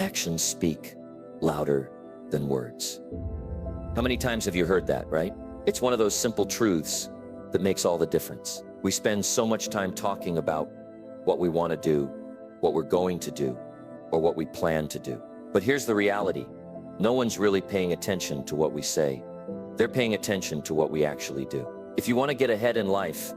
Actions speak louder than words. How many times have you heard that, right? It's one of those simple truths that makes all the difference. We spend so much time talking about what we want to do, what we're going to do, or what we plan to do. But here's the reality. No one's really paying attention to what we say. They're paying attention to what we actually do. If you want to get ahead in life,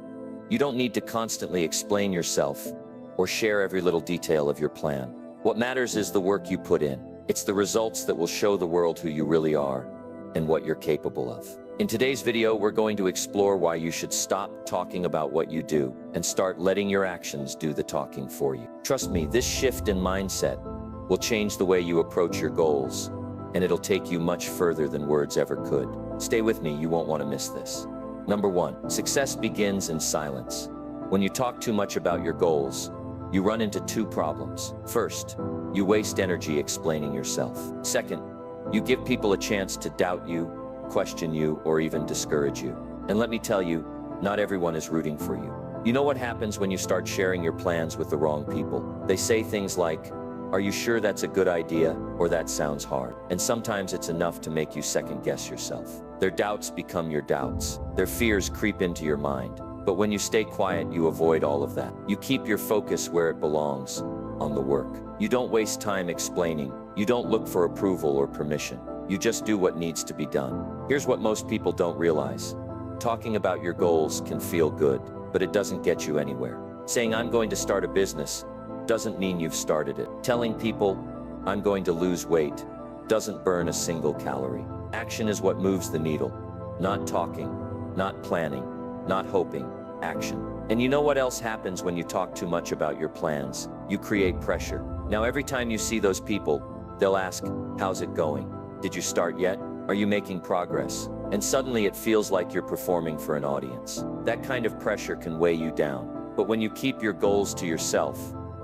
you don't need to constantly explain yourself or share every little detail of your plan. What matters is the work you put in. It's the results that will show the world who you really are and what you're capable of. In today's video, we're going to explore why you should stop talking about what you do and start letting your actions do the talking for you. Trust me, this shift in mindset will change the way you approach your goals, and it'll take you much further than words ever could. Stay with me, you won't want to miss this. Number 1, success begins in silence. When you talk too much about your goals, you run into 2 problems. First, you waste energy explaining yourself. Second, you give people a chance to doubt you, question you, or even discourage you. And let me tell you, not everyone is rooting for you. You know what happens when you start sharing your plans with the wrong people? They say things like, "Are you sure that's a good idea?" Or "That sounds hard." And sometimes it's enough to make you second guess yourself. Their doubts become your doubts. Their fears creep into your mind. But when you stay quiet, you avoid all of that. You keep your focus where it belongs, on the work. You don't waste time explaining. You don't look for approval or permission. You just do what needs to be done. Here's what most people don't realize. Talking about your goals can feel good, but it doesn't get you anywhere. Saying, "I'm going to start a business," doesn't mean you've started it. Telling people, "I'm going to lose weight," doesn't burn a single calorie. Action is what moves the needle. Not talking, not planning, not hoping. Action. And you know what else happens when you talk too much about your plans? You create pressure. Now every time you see those people, they'll ask, "How's it going? Did you start yet? Are you making progress?" And suddenly it feels like you're performing for an audience. That kind of pressure can weigh you down. But when you keep your goals to yourself,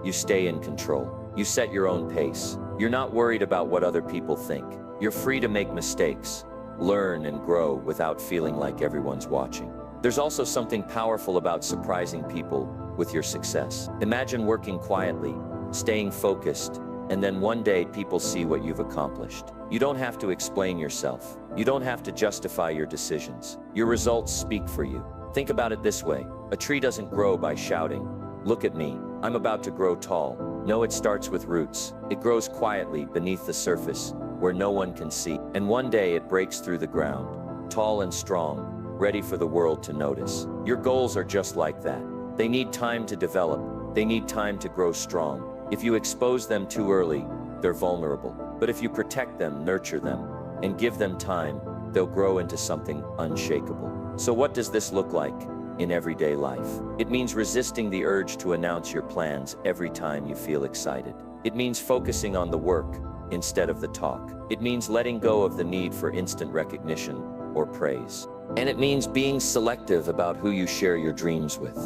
you stay in control. You set your own pace. You're not worried about what other people think. You're free to make mistakes, learn and grow without feeling like everyone's watching. There's also something powerful about surprising people with your success. Imagine working quietly, staying focused, and then one day people see what you've accomplished. You don't have to explain yourself. You don't have to justify your decisions. Your results speak for you. Think about it this way. A tree doesn't grow by shouting, "Look at me, I'm about to grow tall." No, it starts with roots. It grows quietly beneath the surface, where no one can see. And one day it breaks through the ground, tall and strong, ready for the world to notice. Your goals are just like that. They need time to develop. They need time to grow strong. If you expose them too early, they're vulnerable. But if you protect them, nurture them, and give them time, they'll grow into something unshakable. So what does this look like in everyday life? It means resisting the urge to announce your plans every time you feel excited. It means focusing on the work instead of the talk. It means letting go of the need for instant recognition or praise. And it means being selective about who you share your dreams with.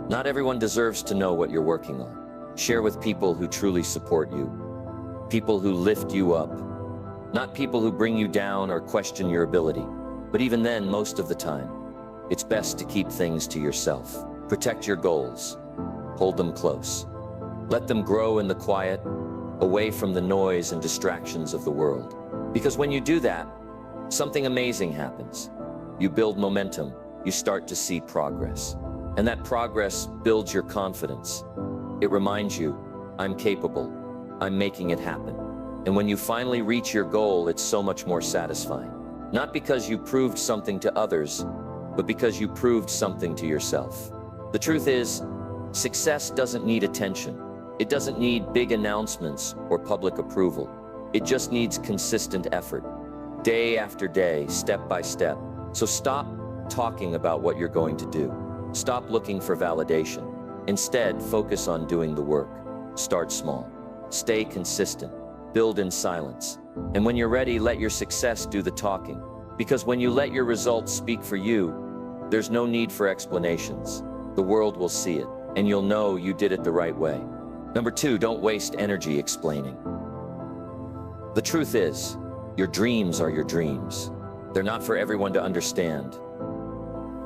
Not everyone deserves to know what you're working on. Share with people who truly support you, people who lift you up, not people who bring you down or question your ability. But even then, most of the time, it's best to keep things to yourself. Protect your goals. Hold them close. Let them grow in the quiet, away from the noise and distractions of the world. Because when you do that, something amazing happens. You build momentum. You start to see progress. And that progress builds your confidence. It reminds you, "I'm capable. I'm making it happen." And when you finally reach your goal, it's so much more satisfying. Not because you proved something to others, but because you proved something to yourself. The truth is, success doesn't need attention. It doesn't need big announcements or public approval. It just needs consistent effort, day after day, step by step. So stop talking about what you're going to do. Stop looking for validation. Instead, focus on doing the work. Start small. Stay consistent. Build in silence. And when you're ready, let your success do the talking. Because when you let your results speak for you, there's no need for explanations. The world will see it, and you'll know you did it the right way. Number 2, don't waste energy explaining. The truth is, your dreams are your dreams. They're not for everyone to understand.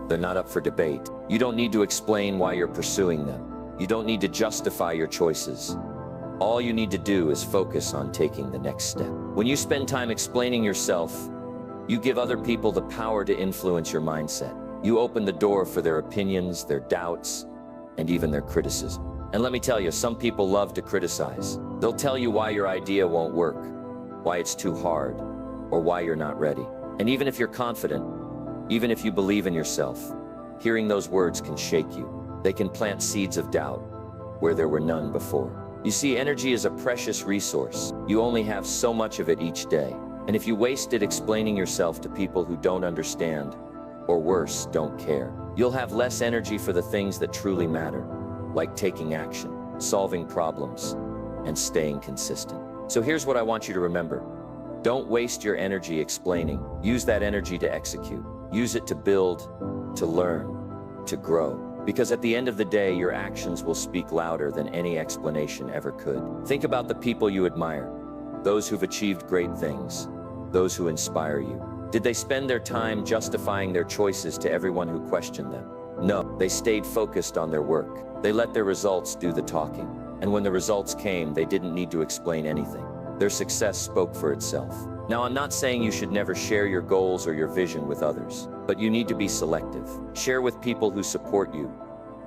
They're not up for debate. You don't need to explain why you're pursuing them. You don't need to justify your choices. All you need to do is focus on taking the next step. When you spend time explaining yourself, you give other people the power to influence your mindset. You open the door for their opinions, their doubts, and even their criticism. And let me tell you, some people love to criticize. They'll tell you why your idea won't work, why it's too hard, or why you're not ready. And even if you're confident, even if you believe in yourself, hearing those words can shake you. They can plant seeds of doubt where there were none before. You see, energy is a precious resource. You only have so much of it each day. And if you waste it explaining yourself to people who don't understand, or worse, don't care, you'll have less energy for the things that truly matter, like taking action, solving problems, and staying consistent. So here's what I want you to remember. Don't waste your energy explaining. Use that energy to execute. Use it to build, to learn, to grow. Because at the end of the day, your actions will speak louder than any explanation ever could. Think about the people you admire, those who've achieved great things, those who inspire you. Did they spend their time justifying their choices to everyone who questioned them? No, they stayed focused on their work. They let their results do the talking. And when the results came, they didn't need to explain anything. Their success spoke for itself. Now, I'm not saying you should never share your goals or your vision with others, but you need to be selective. Share with people who support you,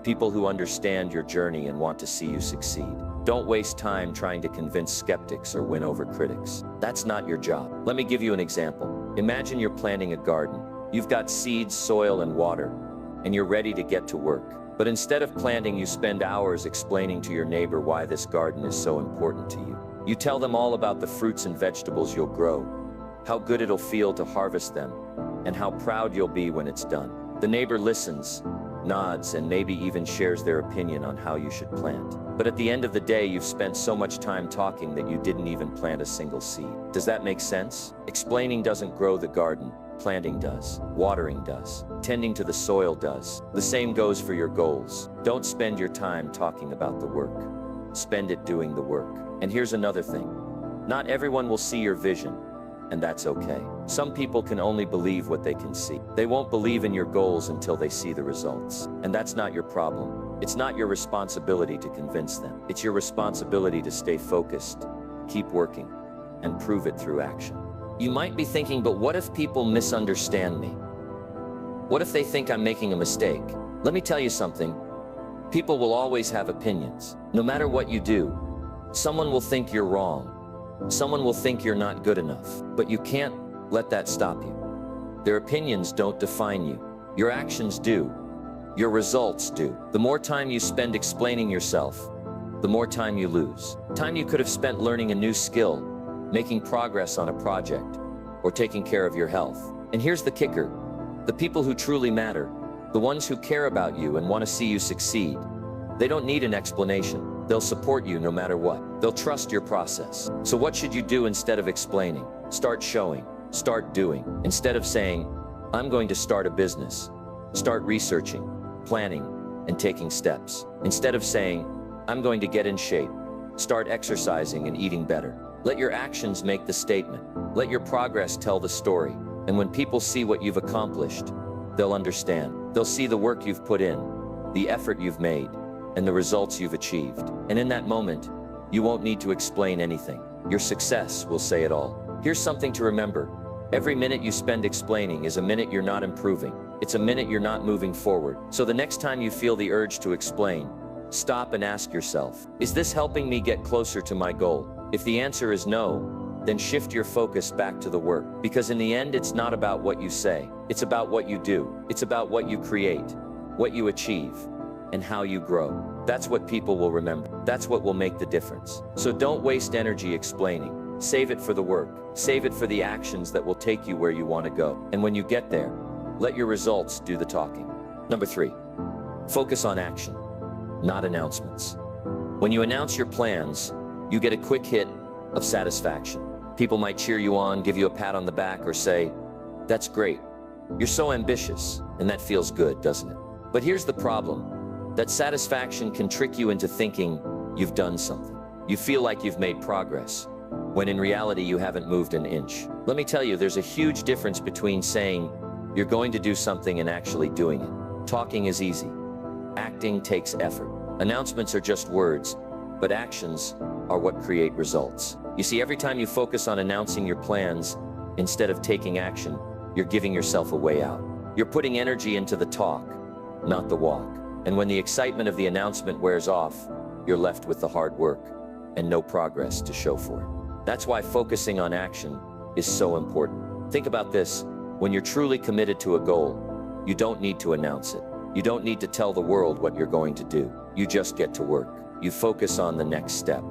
people who understand your journey and want to see you succeed. Don't waste time trying to convince skeptics or win over critics. That's not your job. Let me give you an example. Imagine you're planting a garden. You've got seeds, soil, and water, and you're ready to get to work. But instead of planting, you spend hours explaining to your neighbor why this garden is so important to you. You tell them all about the fruits and vegetables you'll grow, how good it'll feel to harvest them, and how proud you'll be when it's done. The neighbor listens, nods, and maybe even shares their opinion on how you should plant. But at the end of the day, you've spent so much time talking that you didn't even plant a single seed. Does that make sense? Explaining doesn't grow the garden. Planting does. Watering does. Tending to the soil does. The same goes for your goals. Don't spend your time talking about the work. Spend it doing the work. And here's another thing. Not everyone will see your vision, and that's okay. Some people can only believe what they can see. They won't believe in your goals until they see the results. And that's not your problem. It's not your responsibility to convince them. It's your responsibility to stay focused, keep working, and prove it through action. You might be thinking, but what if people misunderstand me? What if they think I'm making a mistake? Let me tell you something. People will always have opinions. No matter what you do, someone will think you're wrong. Someone will think you're not good enough. But you can't let that stop you. Their opinions don't define you. Your actions do. Your results do. The more time you spend explaining yourself, the more time you lose. Time you could have spent learning a new skill, making progress on a project, or taking care of your health. And here's the kicker. The people who truly matter, the ones who care about you and want to see you succeed, they don't need an explanation. They'll support you no matter what. They'll trust your process. So what should you do instead of explaining? Start showing. Start doing. Instead of saying, I'm going to start a business, start researching, planning, and taking steps. Instead of saying, I'm going to get in shape, start exercising and eating better. Let your actions make the statement. Let your progress tell the story. And when people see what you've accomplished, they'll understand. They'll see the work you've put in, the effort you've made, and the results you've achieved. And in that moment, you won't need to explain anything. Your success will say it all. Here's something to remember. Every minute you spend explaining is a minute you're not improving. It's a minute you're not moving forward. So the next time you feel the urge to explain, stop and ask yourself, is this helping me get closer to my goal? If the answer is no, then shift your focus back to the work. Because in the end, it's not about what you say. It's about what you do. It's about what you create, what you achieve, and how you grow. That's what people will remember. That's what will make the difference. So don't waste energy explaining. Save it for the work. Save it for the actions that will take you where you want to go. And when you get there, let your results do the talking. Number 3, focus on action, not announcements. When you announce your plans, you get a quick hit of satisfaction. People might cheer you on, give you a pat on the back, or say, that's great. You're so ambitious, and that feels good, doesn't it? But here's the problem. That satisfaction can trick you into thinking you've done something. You feel like you've made progress, when in reality you haven't moved an inch. Let me tell you, there's a huge difference between saying you're going to do something and actually doing it. Talking is easy. Acting takes effort. Announcements are just words, but actions are what create results. You see, every time you focus on announcing your plans instead of taking action, you're giving yourself a way out. You're putting energy into the talk, not the walk. And when the excitement of the announcement wears off, you're left with the hard work and no progress to show for it. That's why focusing on action is so important. Think about this. When you're truly committed to a goal, you don't need to announce it. You don't need to tell the world what you're going to do. You just get to work. You focus on the next step.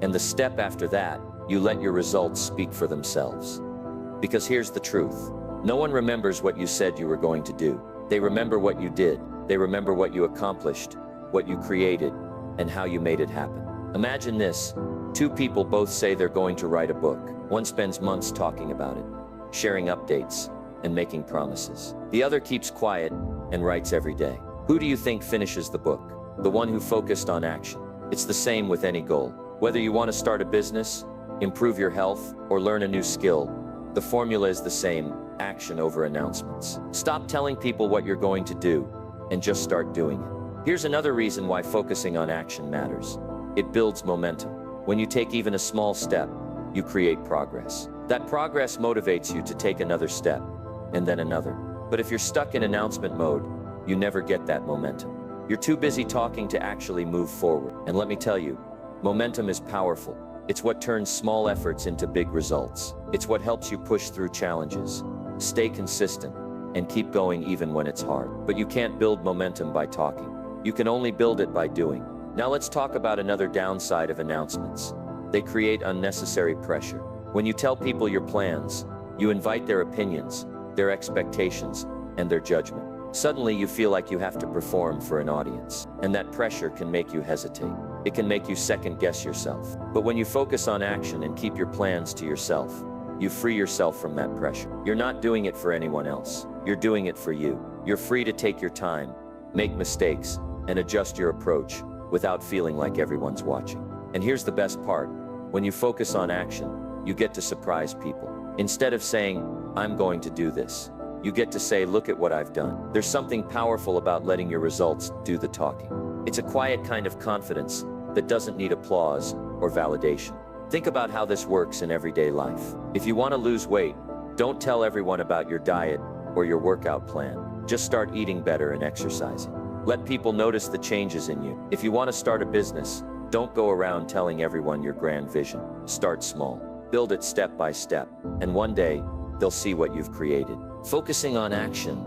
And the step after that, you let your results speak for themselves. Because here's the truth. No one remembers what you said you were going to do. They remember what you did. They remember what you accomplished, what you created, and how you made it happen. Imagine this. Two people both say they're going to write a book. One spends months talking about it, sharing updates, and making promises. The other keeps quiet and writes every day. Who do you think finishes the book? The one who focused on action. It's the same with any goal. Whether you want to start a business, improve your health, or learn a new skill, the formula is the same: action over announcements. Stop telling people what you're going to do and just start doing it. Here's another reason why focusing on action matters. It builds momentum. When you take even a small step, you create progress. That progress motivates you to take another step, and then another. But if you're stuck in announcement mode, you never get that momentum. You're too busy talking to actually move forward. And let me tell you, momentum is powerful. It's what turns small efforts into big results. It's what helps you push through challenges, stay consistent, and keep going even when it's hard. But you can't build momentum by talking. You can only build it by doing. Now let's talk about another downside of announcements. They create unnecessary pressure. When you tell people your plans, you invite their opinions, their expectations, and their judgment. Suddenly you feel like you have to perform for an audience, and that pressure can make you hesitate. It can make you second-guess yourself. But when you focus on action and keep your plans to yourself, you free yourself from that pressure. You're not doing it for anyone else. You're doing it for you. You're free to take your time, make mistakes, and adjust your approach without feeling like everyone's watching. And here's the best part. When you focus on action, you get to surprise people. Instead of saying, "I'm going to do this," you get to say, "Look at what I've done." There's something powerful about letting your results do the talking. It's a quiet kind of confidence that doesn't need applause or validation. Think about how this works in everyday life. If you want to lose weight, don't tell everyone about your diet or your workout plan. Just start eating better and exercising. Let people notice the changes in you. If you want to start a business, don't go around telling everyone your grand vision. Start small. Build it step by step, and one day, they'll see what you've created. Focusing on action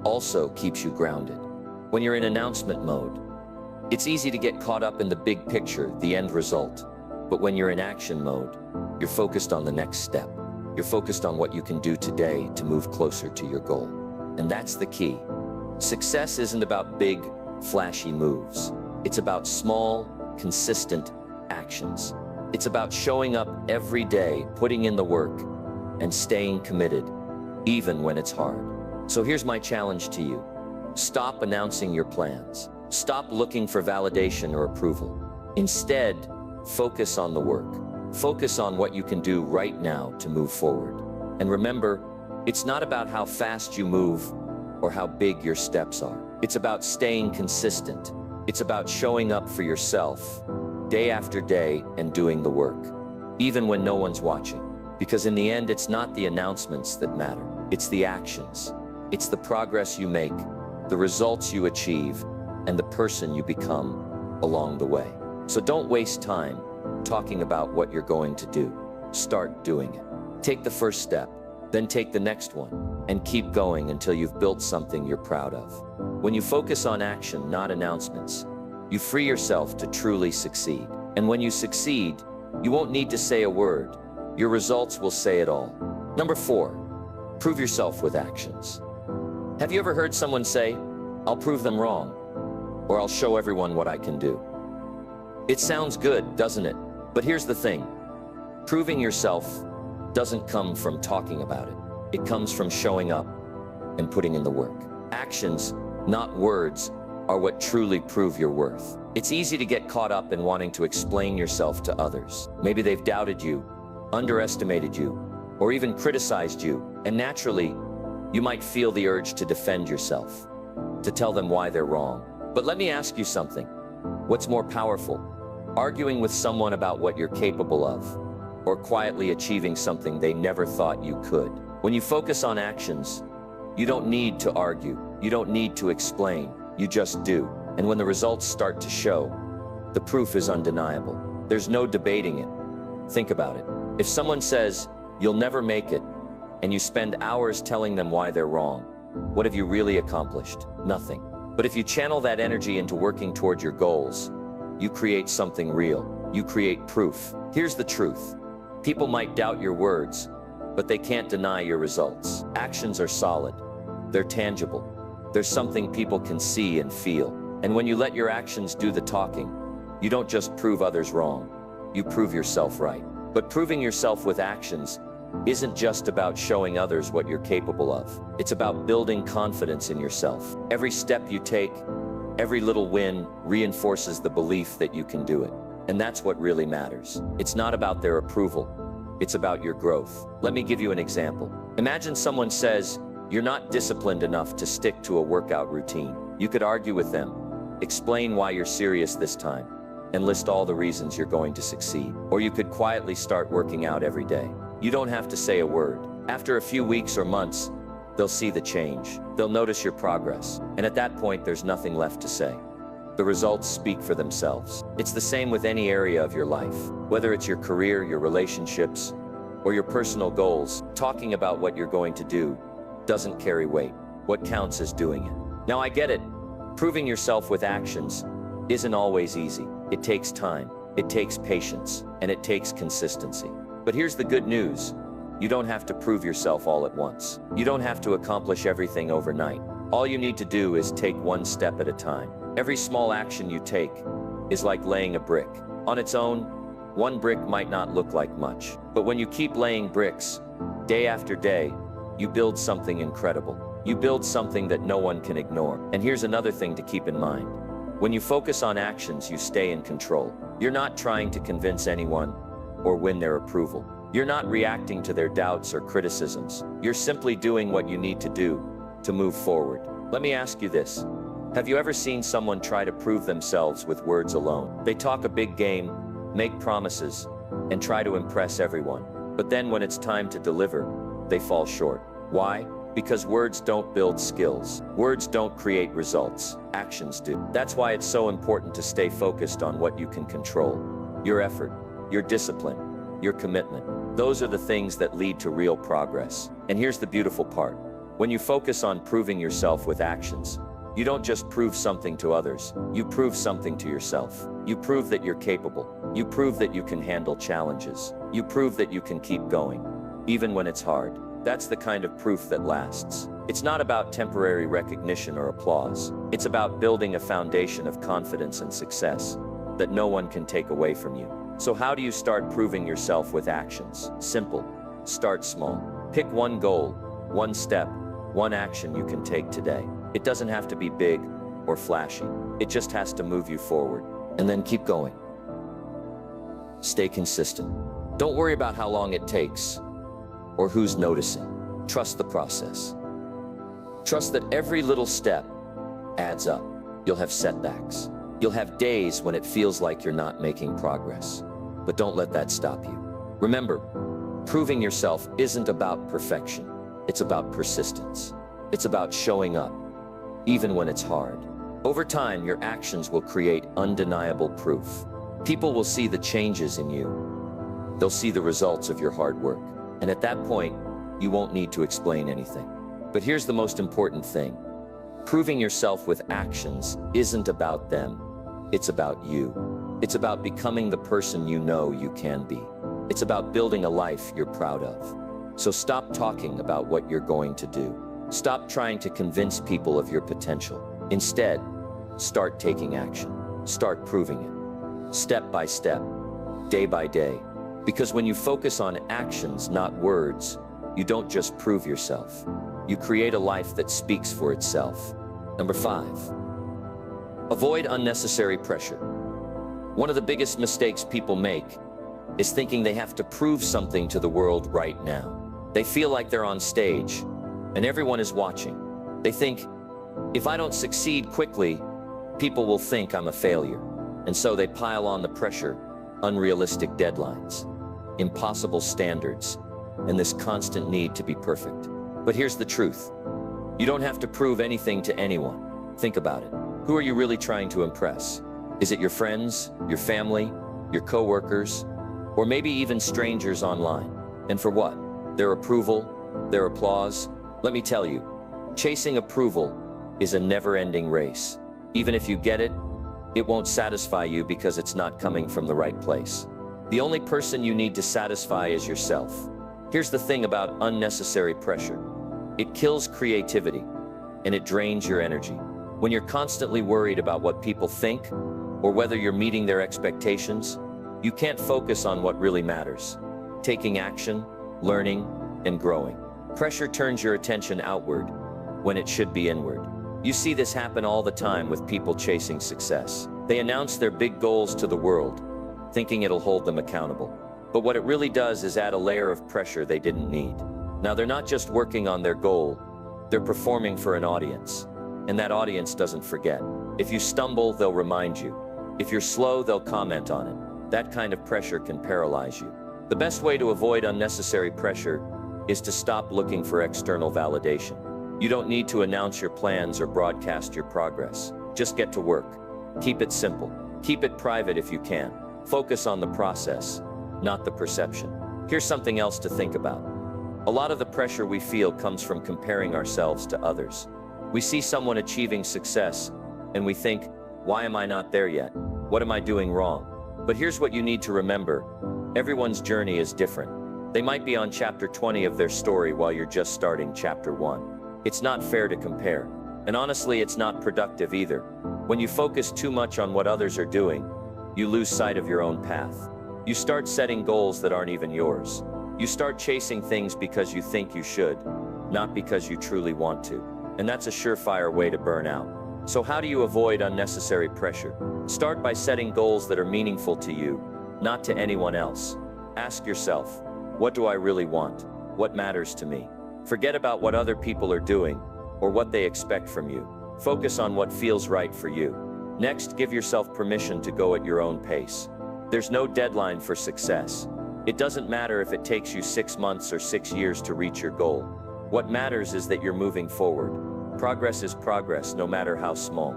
also keeps you grounded. When you're in announcement mode, it's easy to get caught up in the big picture, the end result. But when you're in action mode, you're focused on the next step. You're focused on what you can do today to move closer to your goal. And that's the key. Success isn't about big, flashy moves. It's about small, consistent actions. It's about showing up every day, putting in the work, and staying committed, even when it's hard. So here's my challenge to you. Stop announcing your plans. Stop looking for validation or approval. Instead, focus on the work. Focus on what you can do right now to move forward. And remember, it's not about how fast you move or how big your steps are. It's about staying consistent. It's about showing up for yourself day after day and doing the work, even when no one's watching. Because in the end, it's not the announcements that matter. It's the actions. It's the progress you make, the results you achieve, and the person you become along the way. So don't waste time talking about what you're going to do. Start doing it. Take the first step, then take the next one, and keep going until you've built something you're proud of. When you focus on action, not announcements, you free yourself to truly succeed. And when you succeed, you won't need to say a word. Your results will say it all. Number 4, prove yourself with actions. Have you ever heard someone say, "I'll prove them wrong," or "I'll show everyone what I can do"? It sounds good, doesn't it? But here's the thing. Proving yourself doesn't come from talking about it. It comes from showing up and putting in the work. Actions, not words, are what truly prove your worth. It's easy to get caught up in wanting to explain yourself to others. Maybe they've doubted you, underestimated you, or even criticized you. And naturally, you might feel the urge to defend yourself, to tell them why they're wrong. But let me ask you something. What's more powerful? arguing with someone about what you're capable of, or quietly achieving something they never thought you could. When you focus on actions, you don't need to argue, you don't need to explain, you just do. And when the results start to show, the proof is undeniable. There's no debating it. Think about it. If someone says, "You'll never make it," and you spend hours telling them why they're wrong, what have you really accomplished? Nothing. But if you channel that energy into working toward your goals, you create something real. You create proof. Here's the truth. People might doubt your words, but they can't deny your results. Actions are solid. They're tangible. There's something people can see and feel. And when you let your actions do the talking, you don't just prove others wrong, you prove yourself right. But proving yourself with actions isn't just about showing others what you're capable of. It's about building confidence in yourself. Every step you take, every little win reinforces the belief that you can do it. And that's what really matters. It's not about their approval. It's about your growth. Let me give you an example. Imagine someone says, "You're not disciplined enough to stick to a workout routine." You could argue with them, explain why you're serious this time, and list all the reasons you're going to succeed. Or you could quietly start working out every day. You don't have to say a word. After a few weeks or months, they'll see the change. They'll notice your progress. And at that point, there's nothing left to say. The results speak for themselves. It's the same with any area of your life. Whether it's your career, your relationships, or your personal goals, talking about what you're going to do doesn't carry weight. What counts is doing it. Now I get it. Proving yourself with actions isn't always easy. It takes time, it takes patience, and it takes consistency. But here's the good news. You don't have to prove yourself all at once. You don't have to accomplish everything overnight. All you need to do is take one step at a time. Every small action you take is like laying a brick. On its own, one brick might not look like much. But when you keep laying bricks, day after day, you build something incredible. You build something that no one can ignore. And here's another thing to keep in mind. When you focus on actions, you stay in control. You're not trying to convince anyone or win their approval. You're not reacting to their doubts or criticisms. You're simply doing what you need to do to move forward. Let me ask you this. Have you ever seen someone try to prove themselves with words alone? They talk a big game, make promises, and try to impress everyone. But then when it's time to deliver, they fall short. Why? Because words don't build skills. Words don't create results. Actions do. That's why it's so important to stay focused on what you can control. Your effort, your discipline, your commitment. Those are the things that lead to real progress. And here's the beautiful part. When you focus on proving yourself with actions, you don't just prove something to others, you prove something to yourself. You prove that you're capable. You prove that you can handle challenges. You prove that you can keep going, even when it's hard. That's the kind of proof that lasts. It's not about temporary recognition or applause. It's about building a foundation of confidence and success that no one can take away from you. So how do you start proving yourself with actions? Simple. Start small. Pick one goal, one step, one action you can take today. It doesn't have to be big or flashy. It just has to move you forward. And then keep going. Stay consistent. Don't worry about how long it takes or who's noticing. Trust the process. Trust that every little step adds up. You'll have setbacks. You'll have days when it feels like you're not making progress. But don't let that stop you. Remember, proving yourself isn't about perfection. It's about persistence. It's about showing up, even when it's hard. Over time, your actions will create undeniable proof. People will see the changes in you. They'll see the results of your hard work. And at that point, you won't need to explain anything. But here's the most important thing. Proving yourself with actions isn't about them. It's about you. It's about becoming the person you know you can be. It's about building a life you're proud of. So stop talking about what you're going to do. Stop trying to convince people of your potential. Instead, start taking action. Start proving it. Step by step, day by day. Because when you focus on actions, not words, you don't just prove yourself. You create a life that speaks for itself. Number 5, avoid unnecessary pressure. One of the biggest mistakes people make is thinking they have to prove something to the world right now. They feel like they're on stage and everyone is watching. They think, if I don't succeed quickly, people will think I'm a failure. And so they pile on the pressure, unrealistic deadlines, impossible standards, and this constant need to be perfect. But here's the truth. You don't have to prove anything to anyone. Think about it. Who are you really trying to impress? Is it your friends, your family, your coworkers, or maybe even strangers online? And for what? Their approval, their applause? Let me tell you, chasing approval is a never-ending race. Even if you get it, it won't satisfy you because it's not coming from the right place. The only person you need to satisfy is yourself. Here's the thing about unnecessary pressure. It kills creativity, and it drains your energy. When you're constantly worried about what people think, or whether you're meeting their expectations, you can't focus on what really matters. Taking action, learning, and growing. Pressure turns your attention outward when it should be inward. You see this happen all the time with people chasing success. They announce their big goals to the world, thinking it'll hold them accountable. But what it really does is add a layer of pressure they didn't need. Now, they're not just working on their goal, they're performing for an audience. And that audience doesn't forget. If you stumble, they'll remind you. If you're slow, they'll comment on it. That kind of pressure can paralyze you. The best way to avoid unnecessary pressure is to stop looking for external validation. You don't need to announce your plans or broadcast your progress. Just get to work. Keep it simple. Keep it private if you can. Focus on the process, not the perception. Here's something else to think about. A lot of the pressure we feel comes from comparing ourselves to others. We see someone achieving success, and we think, why am I not there yet? What am I doing wrong? But here's what you need to remember. Everyone's journey is different. They might be on chapter 20 of their story while you're just starting chapter 1. It's not fair to compare. And honestly, it's not productive either. When you focus too much on what others are doing, you lose sight of your own path. You start setting goals that aren't even yours. You start chasing things because you think you should, not because you truly want to. And that's a surefire way to burn out. So how do you avoid unnecessary pressure? Start by setting goals that are meaningful to you, not to anyone else. Ask yourself, what do I really want? What matters to me? Forget about what other people are doing or what they expect from you. Focus on what feels right for you. Next, give yourself permission to go at your own pace. There's no deadline for success. It doesn't matter if it takes you 6 months or 6 years to reach your goal. What matters is that you're moving forward. Progress is progress, no matter how small.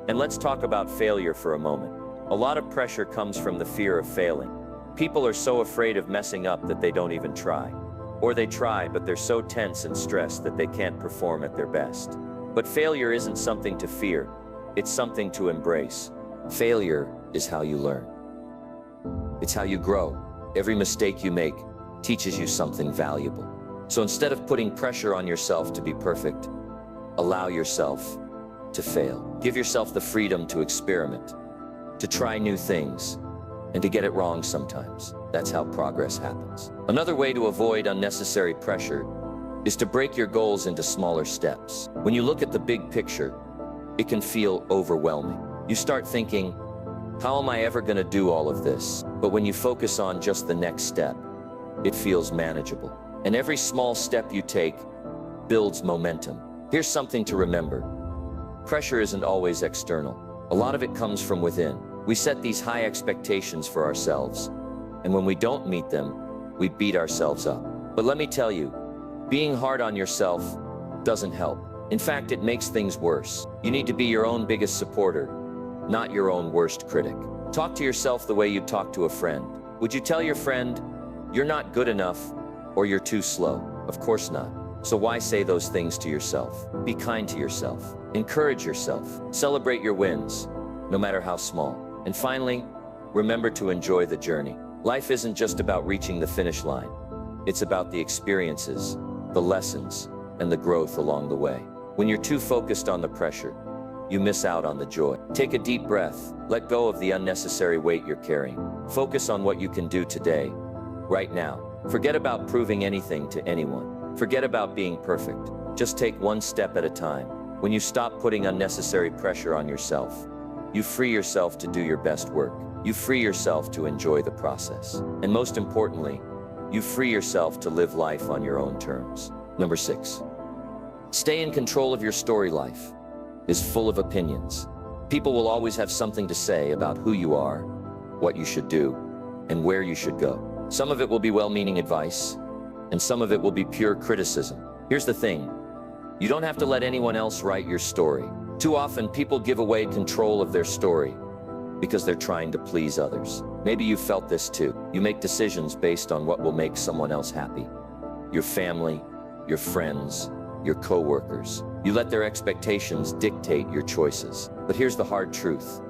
And let's talk about failure for a moment. A lot of pressure comes from the fear of failing. People are so afraid of messing up that they don't even try. Or they try, but they're so tense and stressed that they can't perform at their best. But failure isn't something to fear. It's something to embrace. Failure is how you learn. It's how you grow. Every mistake you make teaches you something valuable. So instead of putting pressure on yourself to be perfect, allow yourself to fail. Give yourself the freedom to experiment, to try new things, and to get it wrong sometimes. That's how progress happens. Another way to avoid unnecessary pressure is to break your goals into smaller steps. When you look at the big picture, it can feel overwhelming. You start thinking, how am I ever going to do all of this? But when you focus on just the next step, it feels manageable. And every small step you take builds momentum. Here's something to remember. Pressure isn't always external. A lot of it comes from within. We set these high expectations for ourselves, and when we don't meet them, we beat ourselves up. But let me tell you, being hard on yourself doesn't help. In fact, it makes things worse. You need to be your own biggest supporter, not your own worst critic. Talk to yourself the way you'd talk to a friend. Would you tell your friend, you're not good enough, or you're too slow? Of course not. So why say those things to yourself? Be kind to yourself. Encourage yourself. Celebrate your wins, no matter how small. And finally, remember to enjoy the journey. Life isn't just about reaching the finish line. It's about the experiences, the lessons, and the growth along the way. When you're too focused on the pressure, you miss out on the joy. Take a deep breath. Let go of the unnecessary weight you're carrying. Focus on what you can do today, right now. Forget about proving anything to anyone. Forget about being perfect. Just take one step at a time. When you stop putting unnecessary pressure on yourself, you free yourself to do your best work. You free yourself to enjoy the process. And most importantly, you free yourself to live life on your own terms. Number 6, stay in control of your story. Life is full of opinions. People will always have something to say about who you are, what you should do, and where you should go. Some of it will be well-meaning advice, and some of it will be pure criticism. Here's the thing. You don't have to let anyone else write your story. Too often, people give away control of their story because they're trying to please others. Maybe you felt this too. You make decisions based on what will make someone else happy. Your family, your friends, your coworkers. You let their expectations dictate your choices. But here's the hard truth.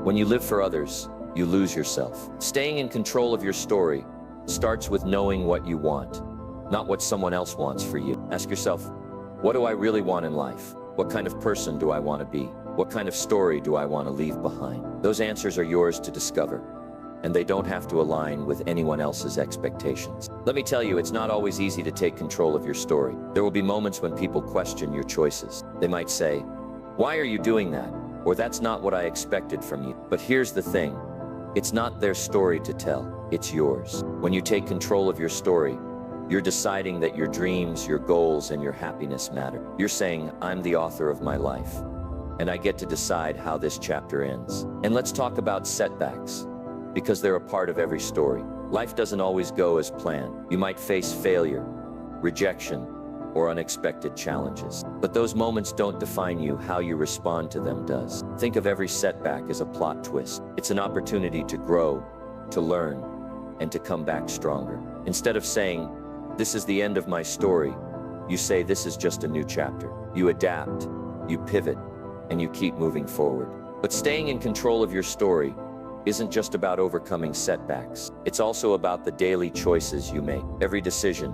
When you live for others, you lose yourself. Staying in control of your story starts with knowing what you want, not what someone else wants for you. Ask yourself, what do I really want in life? What kind of person do I want to be? What kind of story do I want to leave behind? Those answers are yours to discover, and they don't have to align with anyone else's expectations. Let me tell you, it's not always easy to take control of your story. There will be moments when people question your choices. They might say, "Why are you doing that?" Or "That's not what I expected from you." But here's the thing. It's not their story to tell. It's yours. When you take control of your story, you're deciding that your dreams, your goals, and your happiness matter. You're saying, "I'm the author of my life, and I get to decide how this chapter ends." And let's talk about setbacks, because they're a part of every story. Life doesn't always go as planned. You might face failure, rejection, or unexpected challenges. But those moments don't define you. How you respond to them does. Think of every setback as a plot twist. It's an opportunity to grow, to learn, and to come back stronger. Instead of saying, "This is the end of my story," you say, "This is just a new chapter." You adapt, you pivot, and you keep moving forward. But staying in control of your story isn't just about overcoming setbacks. It's also about the daily choices you make. Every decision,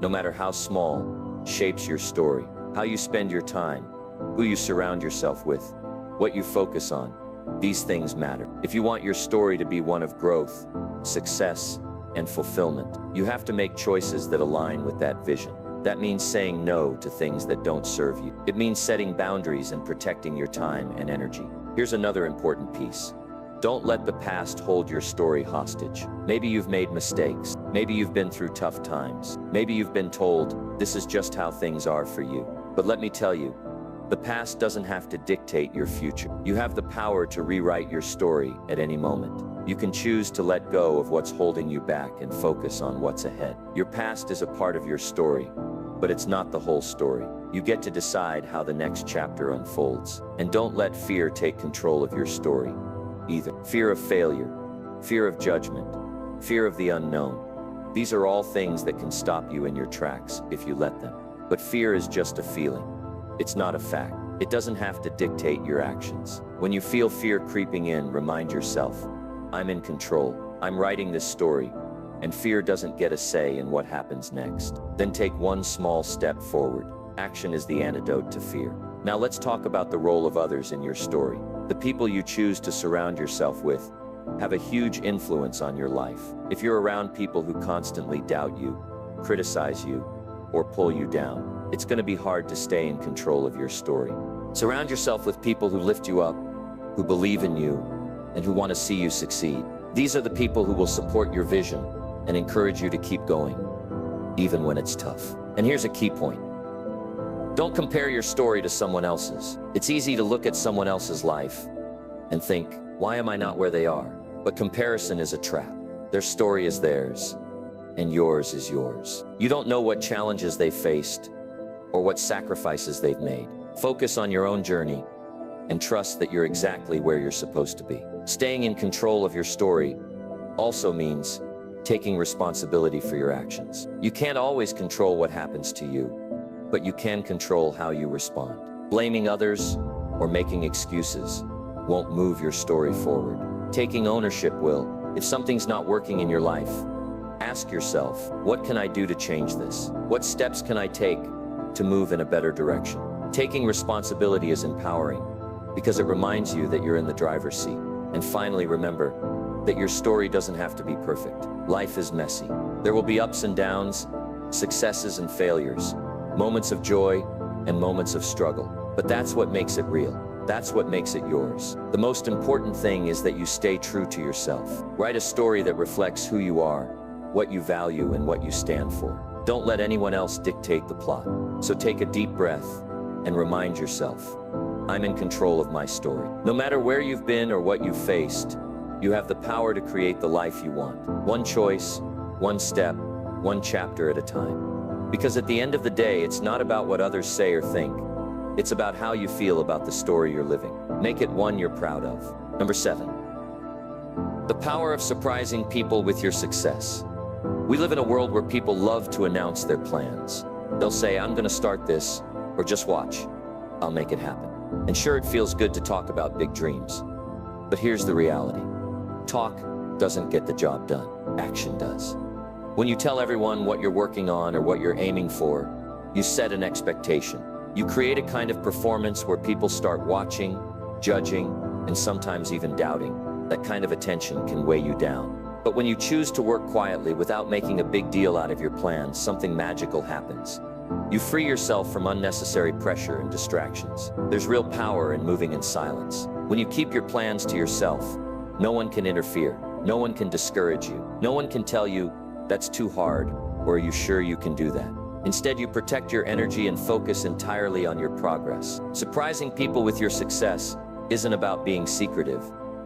no matter how small, shapes your story. How you spend your time, who you surround yourself with, what you focus on. These things matter. If you want your story to be one of growth, success, and fulfillment, you have to make choices that align with that vision. That means saying no to things that don't serve you. It means setting boundaries and protecting your time and energy. Here's another important piece. Don't let the past hold your story hostage. Maybe you've made mistakes. Maybe you've been through tough times. Maybe you've been told, "This is just how things are for you." But let me tell you, the past doesn't have to dictate your future. You have the power to rewrite your story at any moment. You can choose to let go of what's holding you back and focus on what's ahead. Your past is a part of your story, but it's not the whole story. You get to decide how the next chapter unfolds. And don't let fear take control of your story either. Fear of failure, fear of judgment, fear of the unknown. These are all things that can stop you in your tracks if you let them. But fear is just a feeling. It's not a fact. It doesn't have to dictate your actions. When you feel fear creeping in, remind yourself, "I'm in control. I'm writing this story, and fear doesn't get a say in what happens next." Then take one small step forward. Action is the antidote to fear. Now let's talk about the role of others in your story. The people you choose to surround yourself with have a huge influence on your life. If you're around people who constantly doubt you, criticize you, or pull you down, it's going to be hard to stay in control of your story. Surround yourself with people who lift you up, who believe in you, and who want to see you succeed. These are the people who will support your vision and encourage you to keep going, even when it's tough. And here's a key point. Don't compare your story to someone else's. It's easy to look at someone else's life and think, "Why am I not where they are?" But comparison is a trap. Their story is theirs, and yours is yours. You don't know what challenges they faced or what sacrifices they've made. Focus on your own journey and trust that you're exactly where you're supposed to be. Staying in control of your story also means taking responsibility for your actions. You can't always control what happens to you, but you can control how you respond. Blaming others or making excuses won't move your story forward. Taking ownership will. If something's not working in your life, ask yourself, what can I do to change this? What steps can I take to move in a better direction? Taking responsibility is empowering because it reminds you that you're in the driver's seat. And finally, remember that your story doesn't have to be perfect. Life is messy. There will be ups and downs, successes and failures, moments of joy and moments of struggle. But that's what makes it real. That's what makes it yours. The most important thing is that you stay true to yourself. Write a story that reflects who you are, what you value, and what you stand for. Don't let anyone else dictate the plot. So take a deep breath and remind yourself, I'm in control of my story. No matter where you've been or what you've faced, you have the power to create the life you want. One choice, one step, one chapter at a time. Because at the end of the day, it's not about what others say or think. It's about how you feel about the story you're living. Make it one you're proud of. Number 7. The power of surprising people with your success. We live in a world where people love to announce their plans. They'll say, I'm going to start this, or just watch. I'll make it happen. And sure, it feels good to talk about big dreams. But here's the reality. Talk doesn't get the job done. Action does. When you tell everyone what you're working on or what you're aiming for, you set an expectation. You create a kind of performance where people start watching, judging, and sometimes even doubting. That kind of attention can weigh you down. But when you choose to work quietly without making a big deal out of your plans, something magical happens. You free yourself from unnecessary pressure and distractions. There's real power in moving in silence. When you keep your plans to yourself, no one can interfere. No one can discourage you. No one can tell you, that's too hard, or are you sure you can do that? Instead, you protect your energy and focus entirely on your progress. Surprising people with your success isn't about being secretive.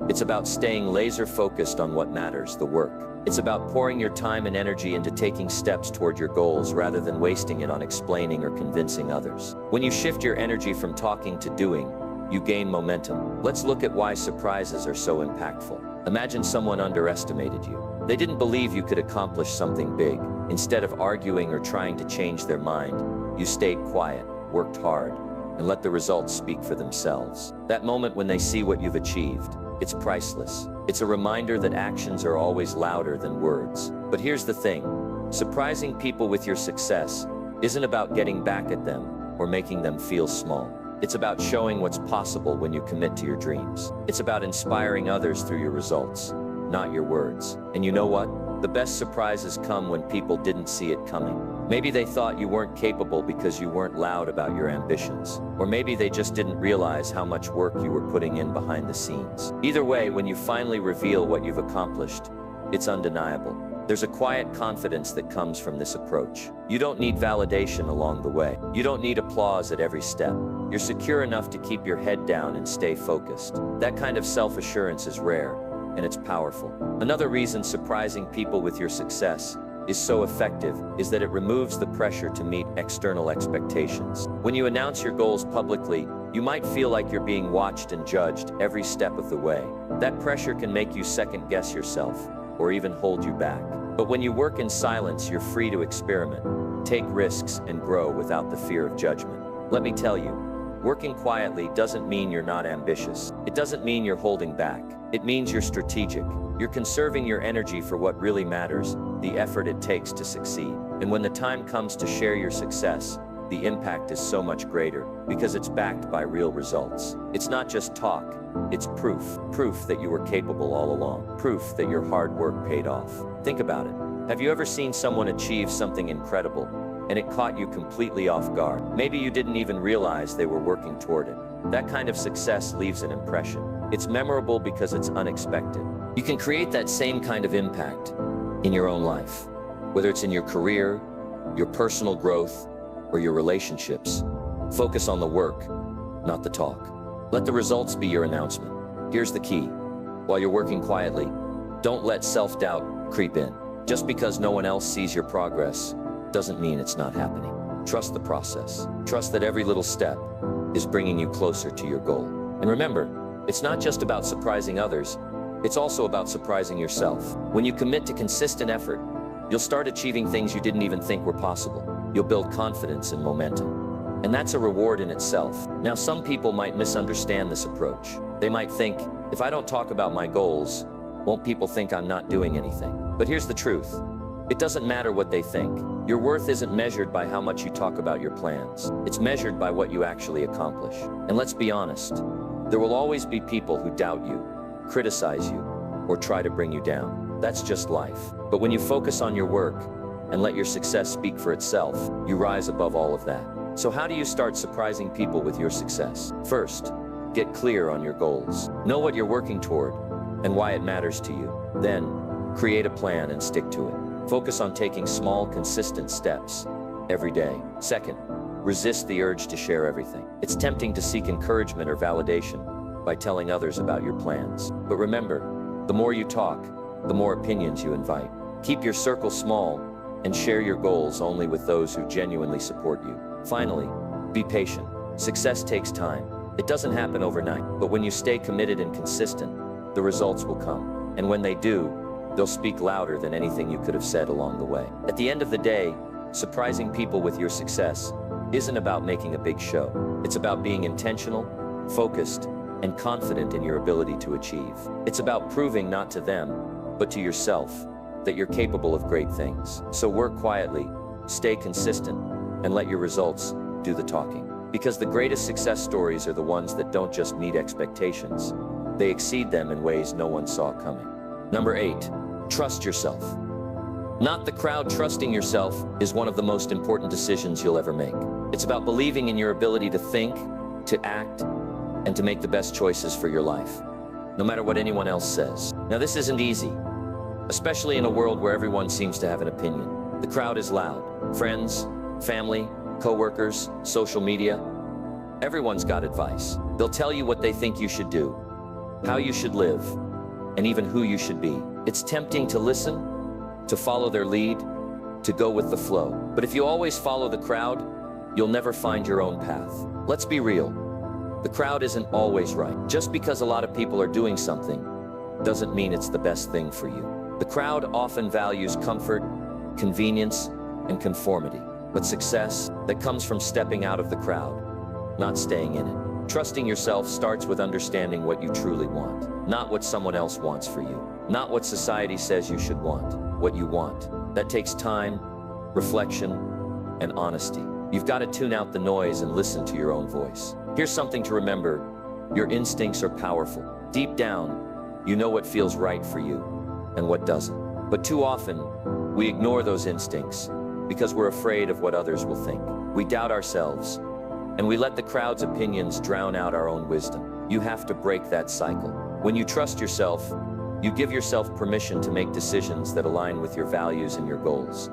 It's about staying laser-focused on what matters, the work. It's about pouring your time and energy into taking steps toward your goals rather than wasting it on explaining or convincing others. When you shift your energy from talking to doing, you gain momentum. Let's look at why surprises are so impactful. Imagine someone underestimated you. They didn't believe you could accomplish something big. Instead of arguing or trying to change their mind, you stayed quiet, worked hard, and let the results speak for themselves. That moment when they see what you've achieved, it's priceless. It's a reminder that actions are always louder than words. But here's the thing. Surprising people with your success isn't about getting back at them or making them feel small. It's about showing what's possible when you commit to your dreams. It's about inspiring others through your results, not your words. And you know what? The best surprises come when people didn't see it coming. Maybe they thought you weren't capable because you weren't loud about your ambitions. Or maybe they just didn't realize how much work you were putting in behind the scenes. Either way, when you finally reveal what you've accomplished, it's undeniable. There's a quiet confidence that comes from this approach. You don't need validation along the way. You don't need applause at every step. You're secure enough to keep your head down and stay focused. That kind of self-assurance is rare, and it's powerful. Another reason surprising people with your success is so effective is that it removes the pressure to meet external expectations. When you announce your goals publicly, you might feel like you're being watched and judged every step of the way. That pressure can make you second-guess yourself or even hold you back. But when you work in silence, you're free to experiment, take risks, and grow without the fear of judgment. Let me tell you, working quietly doesn't mean you're not ambitious. It doesn't mean you're holding back. It means you're strategic. You're conserving your energy for what really matters, the effort it takes to succeed. And when the time comes to share your success, the impact is so much greater because it's backed by real results. It's not just talk, it's proof. Proof that you were capable all along. Proof that your hard work paid off. Think about it. Have you ever seen someone achieve something incredible and it caught you completely off guard? Maybe you didn't even realize they were working toward it. That kind of success leaves an impression. It's memorable because it's unexpected. You can create that same kind of impact in your own life, whether it's in your career, your personal growth, or your relationships. Focus on the work, not the talk. Let the results be your announcement. Here's the key. While you're working quietly, don't let self-doubt creep in. Just because no one else sees your progress doesn't mean it's not happening. Trust the process. Trust that every little step is bringing you closer to your goal. And remember, it's not just about surprising others, it's also about surprising yourself. When you commit to consistent effort, you'll start achieving things you didn't even think were possible. You'll build confidence and momentum. And that's a reward in itself. Now, some people might misunderstand this approach. They might think, if I don't talk about my goals, won't people think I'm not doing anything? But here's the truth. It doesn't matter what they think. Your worth isn't measured by how much you talk about your plans. It's measured by what you actually accomplish. And let's be honest, there will always be people who doubt you, criticize you, or try to bring you down. That's just life. But when you focus on your work and let your success speak for itself, you rise above all of that. So how do you start surprising people with your success? First, get clear on your goals. Know what you're working toward and why it matters to you. Then, create a plan and stick to it. Focus on taking small, consistent steps every day. Second, resist the urge to share everything. It's tempting to seek encouragement or validation by telling others about your plans. But remember, the more you talk, the more opinions you invite. Keep your circle small and share your goals only with those who genuinely support you. Finally, be patient. Success takes time. It doesn't happen overnight, but when you stay committed and consistent, the results will come. And when they do, they'll speak louder than anything you could have said along the way. At the end of the day, surprising people with your success isn't about making a big show. It's about being intentional, focused, and confident in your ability to achieve. It's about proving not to them, but to yourself, that you're capable of great things. So work quietly, stay consistent, and let your results do the talking. Because the greatest success stories are the ones that don't just meet expectations, they exceed them in ways no one saw coming. Number 8, trust yourself. Not the crowd. Trusting yourself is one of the most important decisions you'll ever make. It's about believing in your ability to think, to act, and to make the best choices for your life, no matter what anyone else says. Now, this isn't easy, especially in a world where everyone seems to have an opinion. The crowd is loud. Friends, family, coworkers, social media, everyone's got advice. They'll tell you what they think you should do, how you should live, and even who you should be. It's tempting to listen, to follow their lead, to go with the flow. But if you always follow the crowd, you'll never find your own path. Let's be real. The crowd isn't always right. Just because a lot of people are doing something doesn't mean it's the best thing for you. The crowd often values comfort, convenience, and conformity. But success that comes from stepping out of the crowd, not staying in it. Trusting yourself starts with understanding what you truly want, not what someone else wants for you, not what society says you should want, what you want. That takes time, reflection, and honesty. You've got to tune out the noise and listen to your own voice. Here's something to remember: your instincts are powerful. Deep down, you know what feels right for you and what doesn't. But too often, we ignore those instincts because we're afraid of what others will think. We doubt ourselves, and we let the crowd's opinions drown out our own wisdom. You have to break that cycle. When you trust yourself, you give yourself permission to make decisions that align with your values and your goals,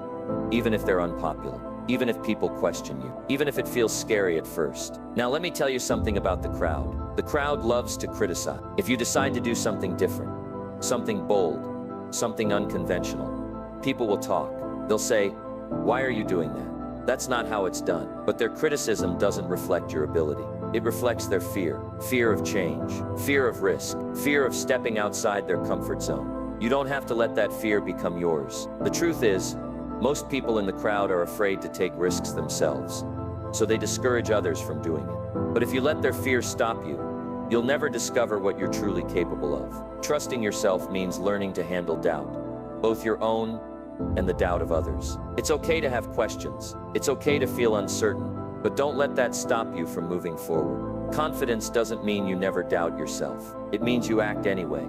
even if they're unpopular, even if people question you, even if it feels scary at first. Now, let me tell you something about the crowd. The crowd loves to criticize. If you decide to do something different, something bold, something unconventional, people will talk. They'll say, "Why are you doing that? That's not how it's done." But their criticism doesn't reflect your ability. It reflects their fear. Fear of change, fear of risk, fear of stepping outside their comfort zone. You don't have to let that fear become yours. The truth is, most people in the crowd are afraid to take risks themselves, so they discourage others from doing it. But if you let their fear stop you, you'll never discover what you're truly capable of. Trusting yourself means learning to handle doubt, both your own and the doubt of others. It's okay to have questions. It's okay to feel uncertain, but don't let that stop you from moving forward. Confidence doesn't mean you never doubt yourself. It means you act anyway,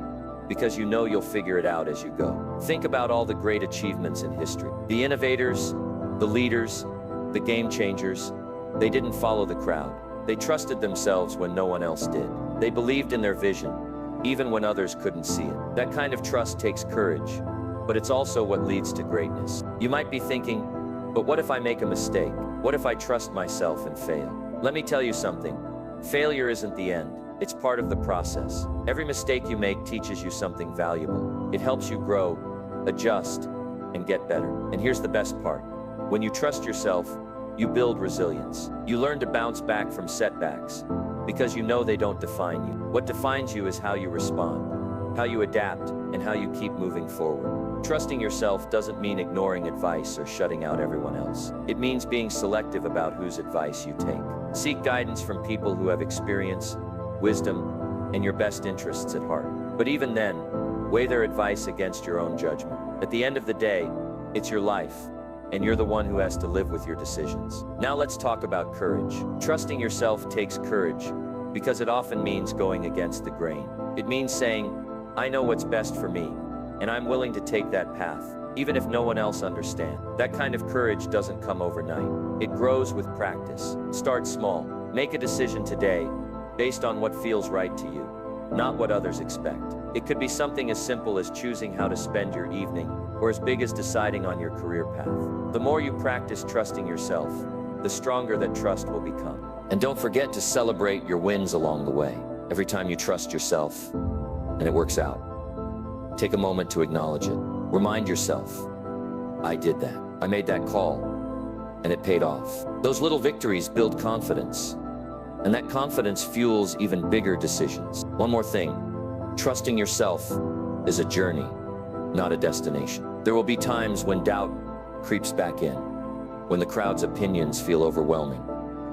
because you know you'll figure it out as you go. Think about all the great achievements in history. The innovators, the leaders, the game changers. They didn't follow the crowd. They trusted themselves when no one else did. They believed in their vision, even when others couldn't see it. That kind of trust takes courage, but it's also what leads to greatness. You might be thinking, but what if I make a mistake? What if I trust myself and fail? Let me tell you something. Failure isn't the end. It's part of the process. Every mistake you make teaches you something valuable. It helps you grow, adjust, and get better. And here's the best part. When you trust yourself, you build resilience. You learn to bounce back from setbacks because you know they don't define you. What defines you is how you respond, how you adapt, and how you keep moving forward. Trusting yourself doesn't mean ignoring advice or shutting out everyone else. It means being selective about whose advice you take. Seek guidance from people who have experience, wisdom, and your best interests at heart. But even then, weigh their advice against your own judgment. At the end of the day, it's your life, and you're the one who has to live with your decisions. Now let's talk about courage. Trusting yourself takes courage because it often means going against the grain. It means saying, "I know what's best for me, and I'm willing to take that path, even if no one else understands." That kind of courage doesn't come overnight. It grows with practice. Start small. Make a decision today based on what feels right to you, not what others expect. It could be something as simple as choosing how to spend your evening, or as big as deciding on your career path. The more you practice trusting yourself, the stronger that trust will become. And don't forget to celebrate your wins along the way. Every time you trust yourself and it works out, take a moment to acknowledge it. Remind yourself, I did that. I made that call and it paid off. Those little victories build confidence, and that confidence fuels even bigger decisions. One more thing, trusting yourself is a journey, not a destination. There will be times when doubt creeps back in, when the crowd's opinions feel overwhelming,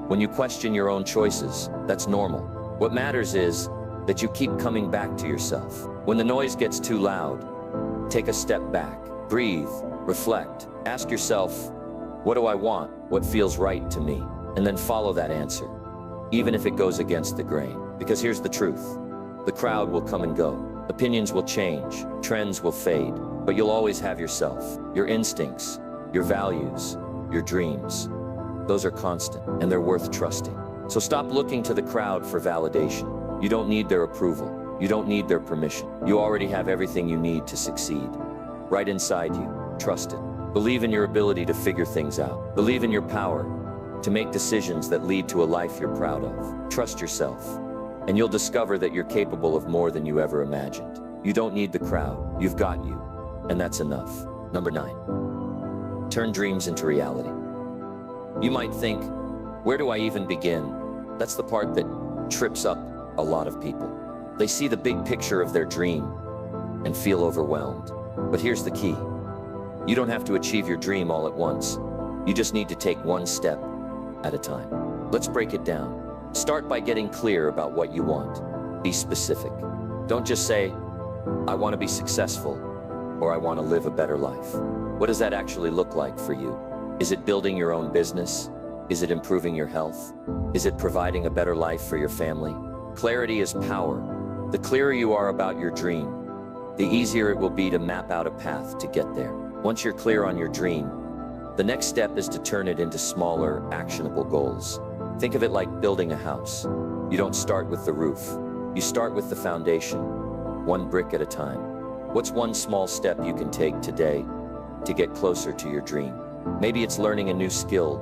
when you question your own choices. That's normal. What matters is that you keep coming back to yourself. When the noise gets too loud, take a step back, breathe, reflect, ask yourself, what do I want? What feels right to me? And then follow that answer, even if it goes against the grain. Because here's the truth. The crowd will come and go. Opinions will change. Trends will fade. But you'll always have yourself, your instincts, your values, your dreams. Those are constant, and they're worth trusting. So stop looking to the crowd for validation. You don't need their approval. You don't need their permission. You already have everything you need to succeed. Right inside you. Trust it. Believe in your ability to figure things out. Believe in your power to make decisions that lead to a life you're proud of. Trust yourself, and you'll discover that you're capable of more than you ever imagined. You don't need the crowd. You've got you, and that's enough. Number 9, turn dreams into reality. You might think, where do I even begin? That's the part that trips up a lot of people. They see the big picture of their dream and feel overwhelmed. But here's the key. You don't have to achieve your dream all at once. You just need to take one step at a time. Let's break it down. Start by getting clear about what you want. Be specific. Don't just say, I want to be successful, or I want to live a better life. What does that actually look like for you? Is it building your own business? Is it improving your health? Is it providing a better life for your family? Clarity is power. The clearer you are about your dream, the easier it will be to map out a path to get there. Once you're clear on your dream, the next step is to turn it into smaller, actionable goals. Think of it like building a house. You don't start with the roof. You start with the foundation, one brick at a time. What's one small step you can take today to get closer to your dream? Maybe it's learning a new skill,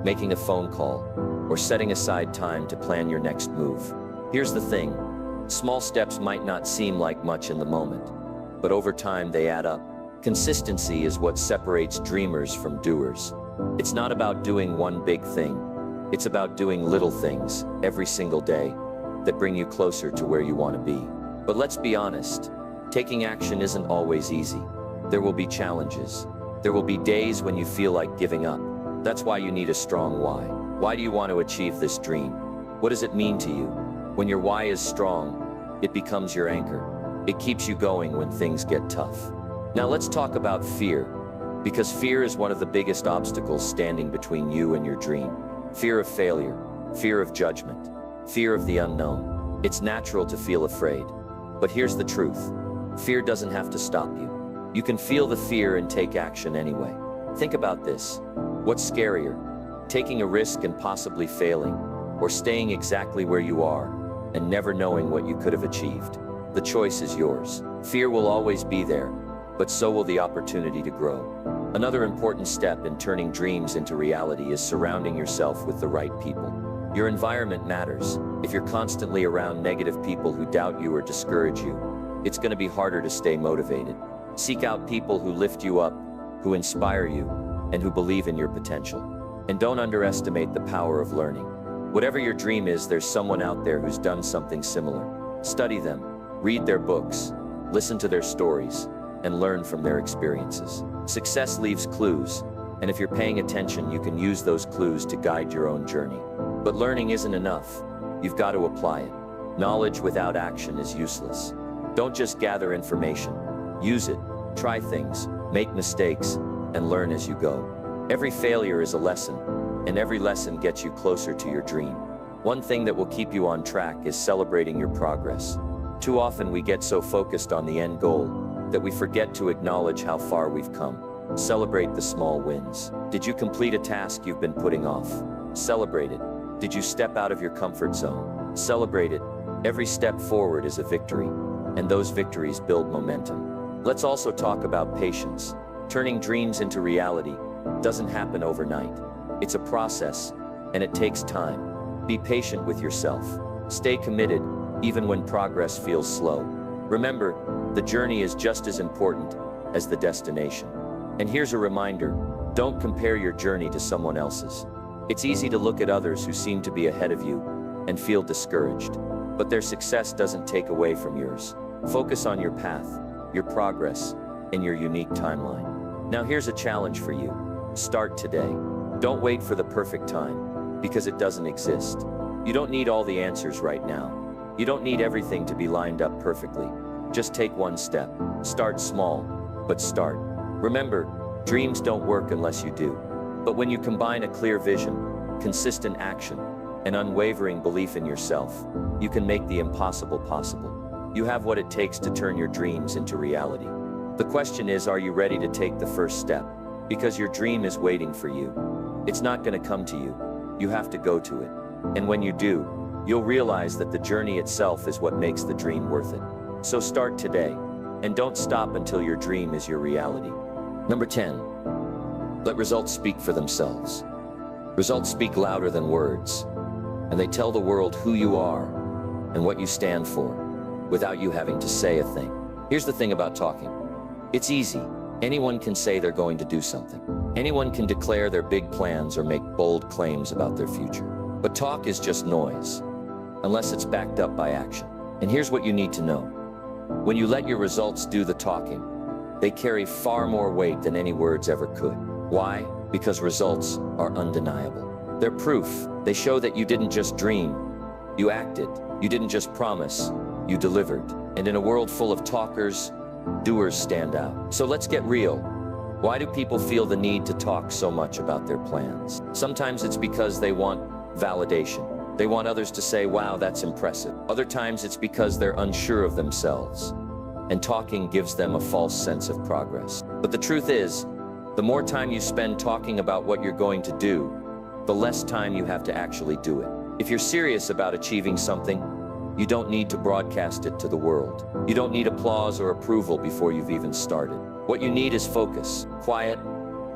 making a phone call, or setting aside time to plan your next move. Here's the thing. Small steps might not seem like much in the moment, but over time they add up. Consistency is what separates dreamers from doers. It's not about doing one big thing. It's about doing little things every single day that bring you closer to where you want to be. But let's be honest, taking action isn't always easy. There will be challenges. There will be days when you feel like giving up. That's why you need a strong why. Why do you want to achieve this dream? What does it mean to you? When your why is strong, it becomes your anchor. It keeps you going when things get tough. Now let's talk about fear, because fear is one of the biggest obstacles standing between you and your dream. Fear of failure, fear of judgment, fear of the unknown. It's natural to feel afraid, but here's the truth. Fear doesn't have to stop you. You can feel the fear and take action anyway. Think about this. What's scarier? Taking a risk and possibly failing, or staying exactly where you are and never knowing what you could have achieved? The choice is yours. Fear will always be there, but so will the opportunity to grow. Another important step in turning dreams into reality is surrounding yourself with the right people. Your environment matters. If you're constantly around negative people who doubt you or discourage you, it's going to be harder to stay motivated. Seek out people who lift you up, who inspire you, and who believe in your potential. And don't underestimate the power of learning. Whatever your dream is, there's someone out there who's done something similar. Study them, read their books, listen to their stories, and learn from their experiences. Success leaves clues, and if you're paying attention, you can use those clues to guide your own journey. But learning isn't enough. You've got to apply it. Knowledge without action is useless. Don't just gather information. Use it, try things, make mistakes, and learn as you go. Every failure is a lesson, and every lesson gets you closer to your dream. One thing that will keep you on track is celebrating your progress. Too often we get so focused on the end goal that we forget to acknowledge how far we've come. Celebrate the small wins. Did you complete a task you've been putting off? Celebrate it. Did you step out of your comfort zone? Celebrate it. Every step forward is a victory, and those victories build momentum. Let's also talk about patience. Turning dreams into reality doesn't happen overnight. It's a process, and it takes time. Be patient with yourself. Stay committed, even when progress feels slow. Remember, the journey is just as important as the destination. And here's a reminder, don't compare your journey to someone else's. It's easy to look at others who seem to be ahead of you and feel discouraged, but their success doesn't take away from yours. Focus on your path, your progress, and your unique timeline. Now here's a challenge for you. Start today. Don't wait for the perfect time, because it doesn't exist. You don't need all the answers right now. You don't need everything to be lined up perfectly. Just take one step. Start small, but start. Remember, dreams don't work unless you do. But when you combine a clear vision, consistent action, and unwavering belief in yourself, you can make the impossible possible. You have what it takes to turn your dreams into reality. The question is, are you ready to take the first step? Because your dream is waiting for you. It's not going to come to you. You have to go to it. And when you do, you'll realize that the journey itself is what makes the dream worth it. So start today, and don't stop until your dream is your reality. Number 10. Let results speak for themselves. Results speak louder than words, and they tell the world who you are and what you stand for, without you having to say a thing. Here's the thing about talking. It's easy. Anyone can say they're going to do something. Anyone can declare their big plans or make bold claims about their future. But talk is just noise, unless it's backed up by action. And here's what you need to know. When you let your results do the talking, they carry far more weight than any words ever could. Why? Because results are undeniable. They're proof. They show that you didn't just dream, you acted. You didn't just promise, you delivered. And in a world full of talkers, doers stand out. So let's get real. Why do people feel the need to talk so much about their plans? Sometimes it's because they want validation. They want others to say, wow, that's impressive. Other times it's because they're unsure of themselves, and talking gives them a false sense of progress. But the truth is, the more time you spend talking about what you're going to do, the less time you have to actually do it. If you're serious about achieving something, you don't need to broadcast it to the world. You don't need applause or approval before you've even started. What you need is focus. Quiet,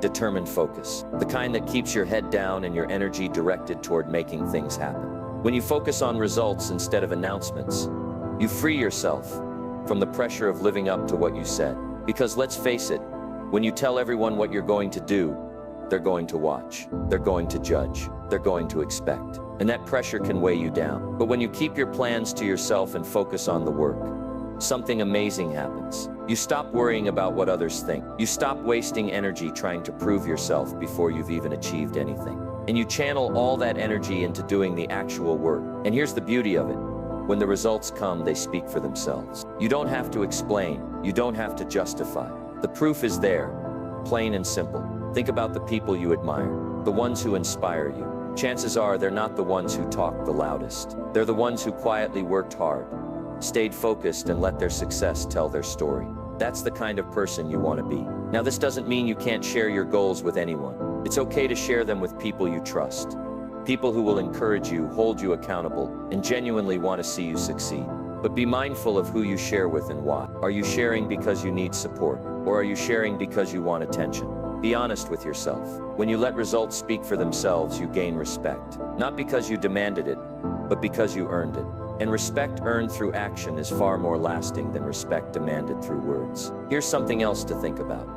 determined focus. The kind that keeps your head down and your energy directed toward making things happen. When you focus on results instead of announcements, you free yourself from the pressure of living up to what you said. Because let's face it, when you tell everyone what you're going to do, they're going to watch, they're going to judge, they're going to expect. And that pressure can weigh you down. But when you keep your plans to yourself and focus on the work, something amazing happens. You stop worrying about what others think. You stop wasting energy trying to prove yourself before you've even achieved anything. And you channel all that energy into doing the actual work. And here's the beauty of it. When the results come, they speak for themselves. You don't have to explain. You don't have to justify. The proof is there, plain and simple. Think about the people you admire, the ones who inspire you. Chances are they're not the ones who talk the loudest. They're the ones who quietly worked hard, stayed focused, and let their success tell their story. That's the kind of person you want to be. Now, this doesn't mean you can't share your goals with anyone. It's okay to share them with people you trust. People who will encourage you, hold you accountable, and genuinely want to see you succeed. But be mindful of who you share with and why. Are you sharing because you need support? Or are you sharing because you want attention? Be honest with yourself. When you let results speak for themselves, you gain respect. Not because you demanded it, but because you earned it. And respect earned through action is far more lasting than respect demanded through words. Here's something else to think about.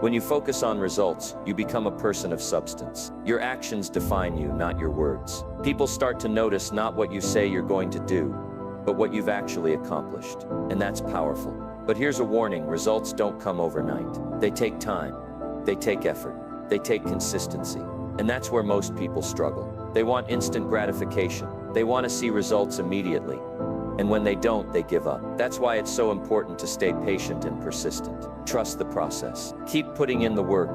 When you focus on results, you become a person of substance. Your actions define you, not your words. People start to notice not what you say you're going to do, but what you've actually accomplished. And that's powerful. But here's a warning, results don't come overnight. They take time. They take effort. They take consistency. And that's where most people struggle. They want instant gratification. They want to see results immediately. And when they don't, they give up. That's why it's so important to stay patient and persistent. Trust the process. Keep putting in the work,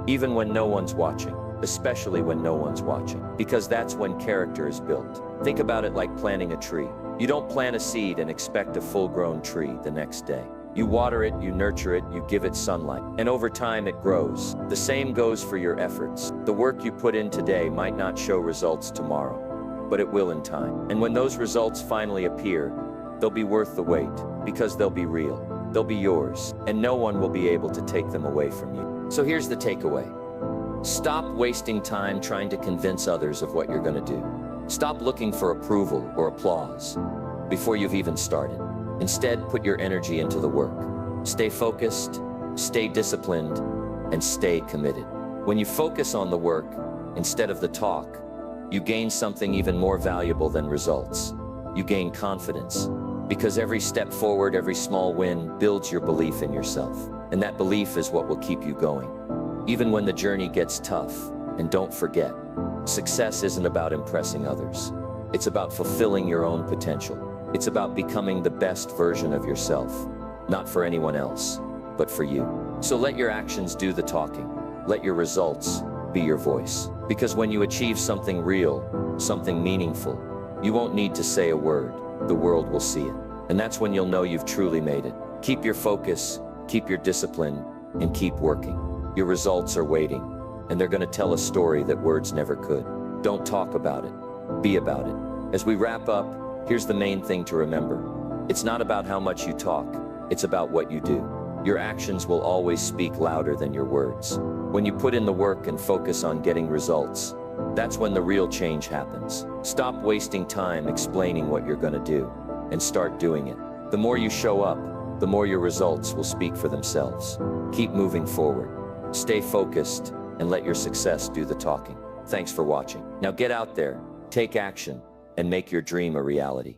even when no one's watching, especially when no one's watching, because that's when character is built. Think about it like planting a tree. You don't plant a seed and expect a full-grown tree the next day. You water it, you nurture it, you give it sunlight, and over time it grows. The same goes for your efforts. The work you put in today might not show results tomorrow, but it will in time. And when those results finally appear, they'll be worth the wait, because they'll be real, they'll be yours, and no one will be able to take them away from you. So here's the takeaway. Stop wasting time trying to convince others of what you're going to do. Stop looking for approval or applause before you've even started. Instead, put your energy into the work. Stay focused, stay disciplined, and stay committed. When you focus on the work instead of the talk, you gain something even more valuable than results. You gain confidence, because every step forward, every small win builds your belief in yourself. And that belief is what will keep you going, even when the journey gets tough. And don't forget, success isn't about impressing others. It's about fulfilling your own potential. It's about becoming the best version of yourself, not for anyone else, but for you. So let your actions do the talking. Let your results be your voice. Because when you achieve something real, something meaningful, you won't need to say a word. The world will see it. And that's when you'll know you've truly made it. Keep your focus, keep your discipline, and keep working. Your results are waiting, and they're going to tell a story that words never could. Don't talk about it. Be about it. As we wrap up, here's the main thing to remember. It's not about how much you talk. It's about what you do. Your actions will always speak louder than your words. When you put in the work and focus on getting results, that's when the real change happens. Stop wasting time explaining what you're going to do and start doing it. The more you show up, the more your results will speak for themselves. Keep moving forward. Stay focused and let your success do the talking. Thanks for watching. Now get out there, take action, and make your dream a reality.